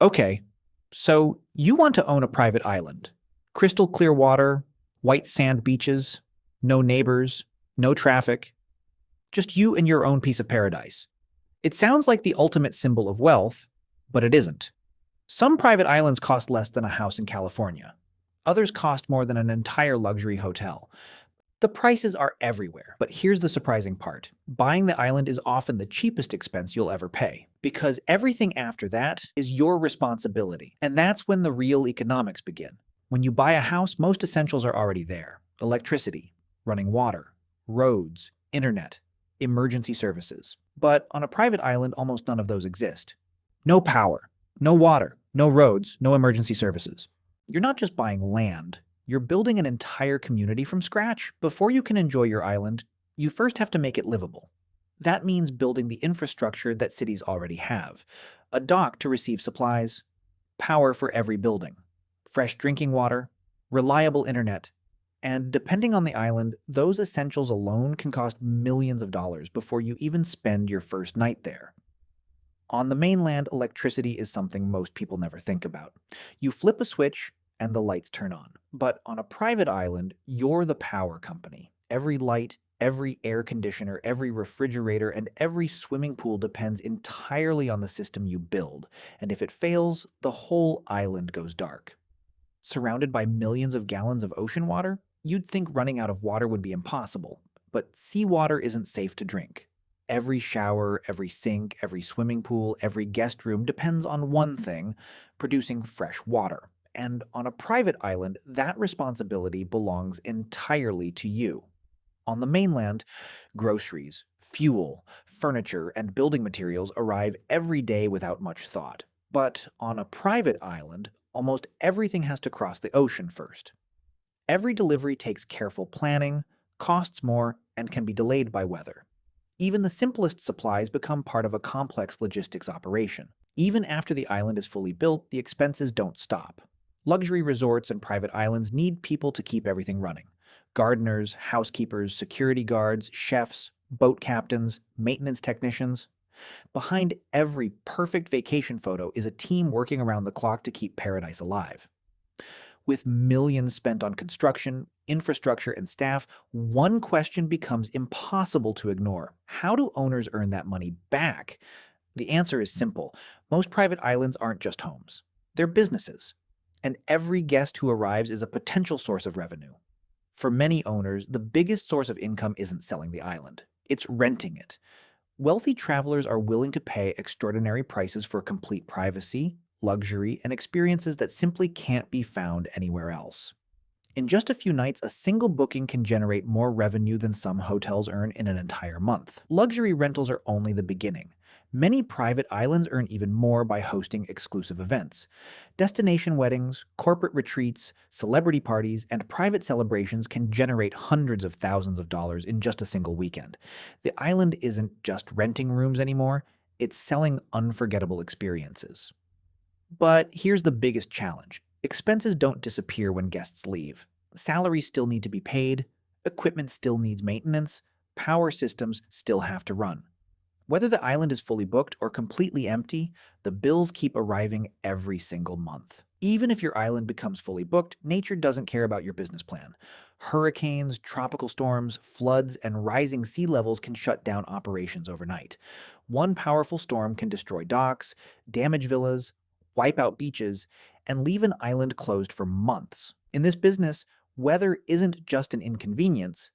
Okay, so you want to own a private island. Crystal clear water, white sand beaches, no neighbors, no traffic, just you and your own piece of paradise. It sounds like the ultimate symbol of wealth, but it isn't. Some private islands cost less than a house in California. Others cost more than an entire luxury hotel. The prices are everywhere, but here's the surprising part. Buying the island is often the cheapest expense you'll ever pay, because everything after that is your responsibility. And that's when the real economics begin. When you buy a house, most essentials are already there. Electricity, running water, roads, internet, emergency services. But on a private island, almost none of those exist. No power, no water, no roads, no emergency services. You're not just buying land, you're building an entire community from scratch. Before you can enjoy your island, you first have to make it livable. That means building the infrastructure that cities already have. A dock to receive supplies, power for every building, fresh drinking water, reliable internet, and depending on the island, those essentials alone can cost millions of dollars before you even spend your first night there. On the mainland, electricity is something most people never think about. You flip a switch and the lights turn on. But on a private island, you're the power company. Every light, every air conditioner, every refrigerator, and every swimming pool depends entirely on the system you build. And if it fails, the whole island goes dark. Surrounded by millions of gallons of ocean water, you'd think running out of water would be impossible. But seawater isn't safe to drink. Every shower, every sink, every swimming pool, every guest room depends on one thing: producing fresh water. And on a private island, that responsibility belongs entirely to you. On the mainland, groceries, fuel, furniture, and building materials arrive every day without much thought. But on a private island, almost everything has to cross the ocean first. Every delivery takes careful planning, costs more, and can be delayed by weather. Even the simplest supplies become part of a complex logistics operation. Even after the island is fully built, the expenses don't stop. Luxury resorts and private islands need people to keep everything running. Gardeners, housekeepers, security guards, chefs, boat captains, maintenance technicians. Behind every perfect vacation photo is a team working around the clock to keep paradise alive. With millions spent on construction, infrastructure, and staff, one question becomes impossible to ignore. How do owners earn that money back? The answer is simple. Most private islands aren't just homes. They're businesses. And every guest who arrives is a potential source of revenue. For many owners, the biggest source of income isn't selling the island. It's renting it. Wealthy travelers are willing to pay extraordinary prices for complete privacy, luxury, and experiences that simply can't be found anywhere else. In just a few nights, a single booking can generate more revenue than some hotels earn in an entire month. Luxury rentals are only the beginning. Many private islands earn even more by hosting exclusive events. Destination weddings, corporate retreats, celebrity parties, and private celebrations can generate hundreds of thousands of dollars in just a single weekend. The island isn't just renting rooms anymore, it's selling unforgettable experiences. But here's the biggest challenge. Expenses don't disappear when guests leave. Salaries still need to be paid, equipment still needs maintenance, power systems still have to run. Whether the island is fully booked or completely empty, the bills keep arriving every single month. Even if your island becomes fully booked, nature doesn't care about your business plan. Hurricanes, tropical storms, floods, and rising sea levels can shut down operations overnight. One powerful storm can destroy docks, damage villas, wipe out beaches, and leave an island closed for months. In this business, weather isn't just an inconvenience,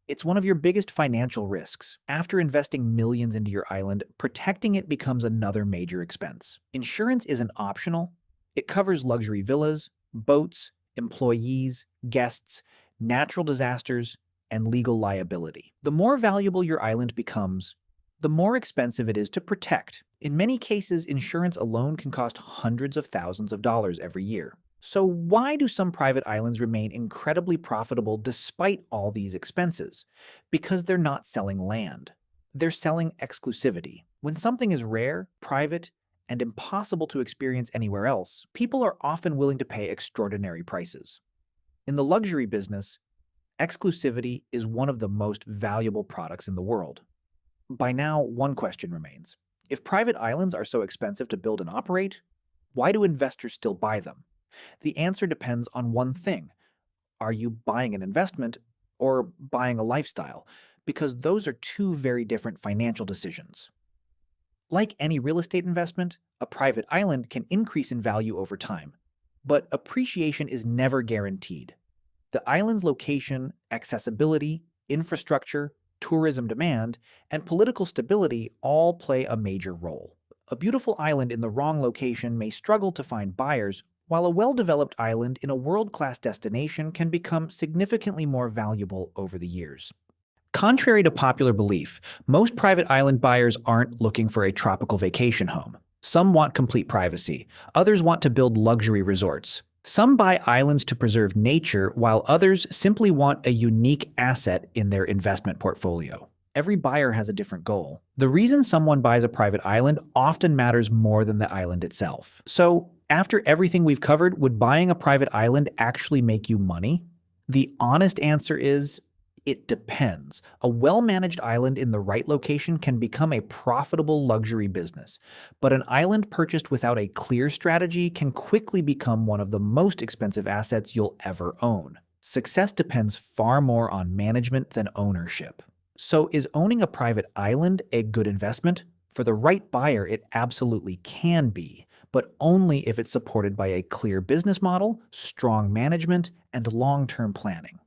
it's one of your biggest financial risks. After investing millions into your island, protecting it becomes another major expense. Insurance isn't optional. It covers luxury villas, boats, employees, guests, natural disasters, and legal liability. The more valuable your island becomes, the more expensive it is to protect. In many cases, insurance alone can cost hundreds of thousands of dollars every year. So why do some private islands remain incredibly profitable despite all these expenses? Because they're not selling land. They're selling exclusivity. When something is rare, private, and impossible to experience anywhere else, people are often willing to pay extraordinary prices. In the luxury business, exclusivity is one of the most valuable products in the world. By now, one question remains. If private islands are so expensive to build and operate, Why do investors still buy them? The answer depends on one thing. Are you buying an investment or buying a lifestyle? Because those are two very different financial decisions. Like any real estate investment, a private island can increase in value over time, but appreciation is never guaranteed. The island's location, accessibility, infrastructure, tourism demand, and political stability all play a major role. A beautiful island in the wrong location may struggle to find buyers, while a well-developed island in a world-class destination can become significantly more valuable over the years. Contrary to popular belief, most private island buyers aren't looking for a tropical vacation home. Some want complete privacy. Others want to build luxury resorts. Some buy islands to preserve nature, while others simply want a unique asset in their investment portfolio. Every buyer has a different goal. The reason someone buys a private island often matters more than the island itself. So, after everything we've covered, would buying a private island actually make you money? The honest answer is, it depends. A well-managed island in the right location can become a profitable luxury business, but an island purchased without a clear strategy can quickly become one of the most expensive assets you'll ever own. Success depends far more on management than ownership. So is owning a private island a good investment? For the right buyer, it absolutely can be, but only if it's supported by a clear business model, strong management, and long-term planning.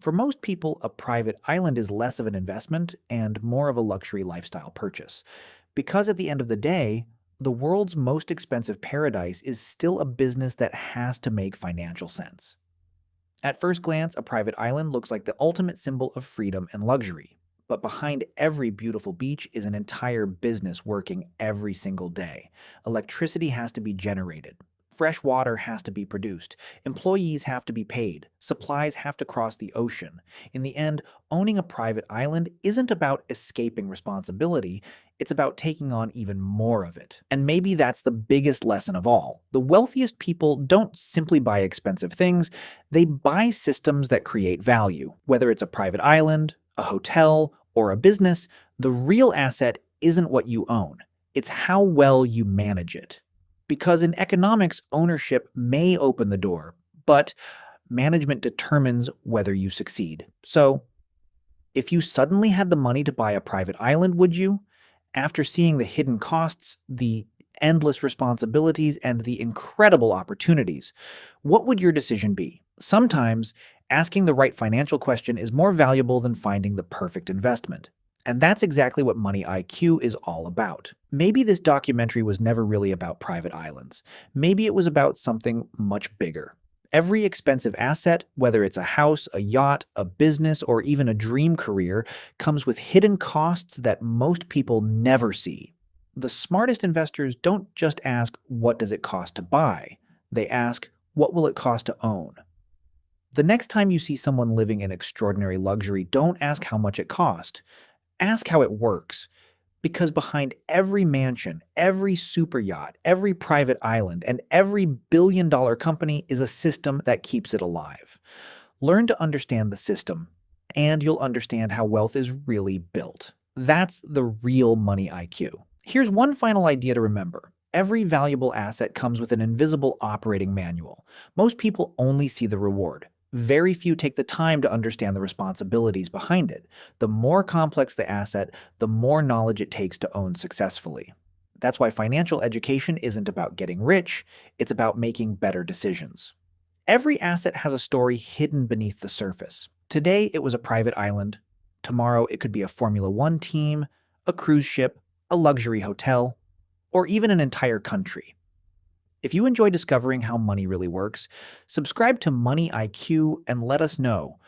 For most people, a private island is less of an investment and more of a luxury lifestyle purchase. Because at the end of the day, the world's most expensive paradise is still a business that has to make financial sense. At first glance, a private island looks like the ultimate symbol of freedom and luxury. But behind every beautiful beach is an entire business working every single day. Electricity has to be generated. Fresh water has to be produced. Employees have to be paid. Supplies have to cross the ocean. In the end, owning a private island isn't about escaping responsibility. It's about taking on even more of it. And maybe that's the biggest lesson of all. The wealthiest people don't simply buy expensive things. They buy systems that create value. Whether it's a private island, a hotel, or a business, the real asset isn't what you own. It's how well you manage it. Because in economics, ownership may open the door, but management determines whether you succeed. So, if you suddenly had the money to buy a private island, would you? After seeing the hidden costs, the endless responsibilities, and the incredible opportunities, what would your decision be? Sometimes, asking the right financial question is more valuable than finding the perfect investment. And that's exactly what Money IQ is all about. Maybe this documentary was never really about private islands. Maybe it was about something much bigger. Every expensive asset, whether it's a house, a yacht, a business, or even a dream career, comes with hidden costs that most people never see. The smartest investors don't just ask, what does it cost to buy? They ask, what will it cost to own? The next time you see someone living in extraordinary luxury, don't ask how much it cost. Ask how it works. Because behind every mansion, every super yacht, every private island, and every billion-dollar company is a system that keeps it alive. Learn to understand the system, and you'll understand how wealth is really built. That's the real Money IQ. Here's one final idea to remember. Every valuable asset comes with an invisible operating manual. Most people only see the reward. Very few take the time to understand the responsibilities behind it. The more complex the asset, the more knowledge it takes to own successfully. That's why financial education isn't about getting rich, it's about making better decisions. Every asset has a story hidden beneath the surface. Today, it was a private island. Tomorrow, it could be a Formula One team, a cruise ship, a luxury hotel, or even an entire country. If you enjoy discovering how money really works, subscribe to Money IQ and let us know,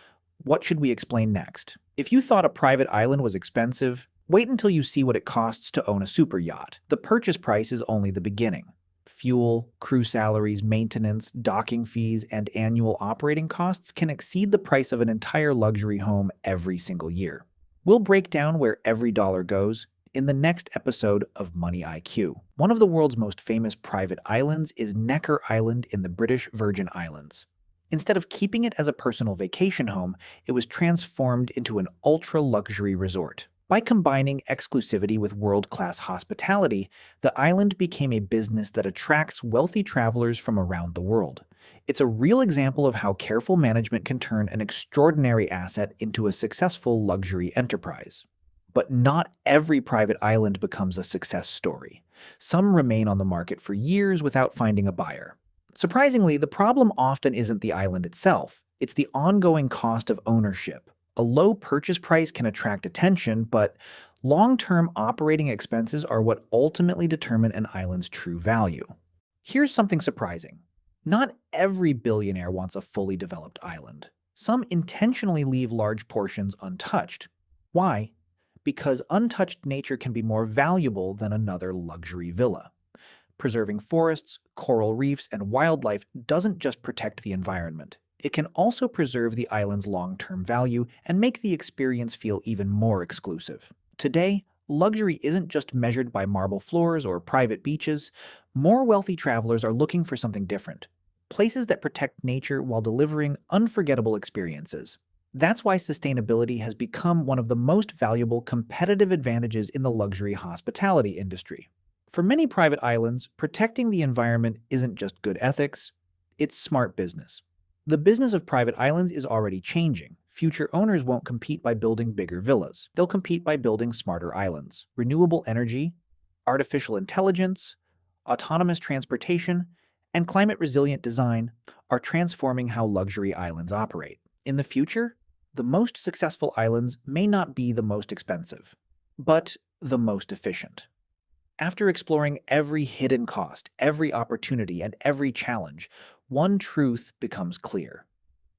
what should we explain next? If you thought a private island was expensive, wait until you see what it costs to own a super yacht. The purchase price is only the beginning. Fuel, crew salaries, maintenance, docking fees, and annual operating costs can exceed the price of an entire luxury home every single year. We'll break down where every dollar goes in the next episode of Money IQ. One of the world's most famous private islands is Necker Island in the British Virgin Islands. Instead of keeping it as a personal vacation home, it was transformed into an ultra-luxury resort. By combining exclusivity with world-class hospitality, the island became a business that attracts wealthy travelers from around the world. It's a real example of how careful management can turn an extraordinary asset into a successful luxury enterprise. But not every private island becomes a success story. Some remain on the market for years without finding a buyer. Surprisingly, the problem often isn't the island itself, it's the ongoing cost of ownership. A low purchase price can attract attention, but long-term operating expenses are what ultimately determine an island's true value. Here's something surprising. Not every billionaire wants a fully developed island. Some intentionally leave large portions untouched. Why? Because untouched nature can be more valuable than another luxury villa. Preserving forests, coral reefs, and wildlife doesn't just protect the environment. It can also preserve the island's long-term value and make the experience feel even more exclusive. Today, luxury isn't just measured by marble floors or private beaches. More wealthy travelers are looking for something different. Places that protect nature while delivering unforgettable experiences. That's why sustainability has become one of the most valuable competitive advantages in the luxury hospitality industry. For many private islands, protecting the environment isn't just good ethics, it's smart business. The business of private islands is already changing. Future owners won't compete by building bigger villas. They'll compete by building smarter islands. Renewable energy, artificial intelligence, autonomous transportation, and climate-resilient design are transforming how luxury islands operate. In the future, the most successful islands may not be the most expensive, but the most efficient. After exploring every hidden cost, every opportunity, and every challenge, one truth becomes clear.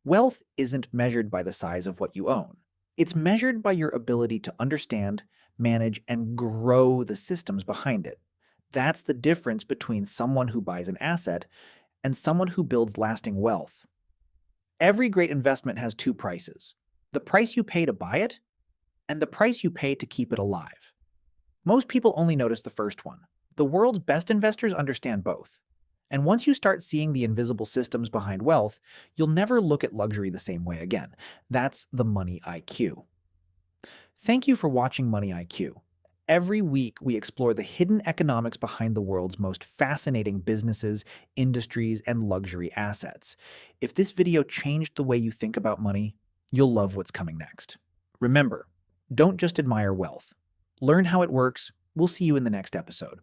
Wealth isn't measured by the size of what you own. It's measured by your ability to understand, manage, and grow the systems behind it. That's the difference between someone who buys an asset and someone who builds lasting wealth. Every great investment has two prices: the price you pay to buy it and the price you pay to keep it alive. Most people only notice the first one. The world's best investors understand both. And once you start seeing the invisible systems behind wealth, you'll never look at luxury the same way again. That's the Money IQ. Thank you for watching Money IQ. Every week, we explore the hidden economics behind the world's most fascinating businesses, industries, and luxury assets. If this video changed the way you think about money, you'll love what's coming next. Remember, don't just admire wealth. Learn how it works. We'll see you in the next episode.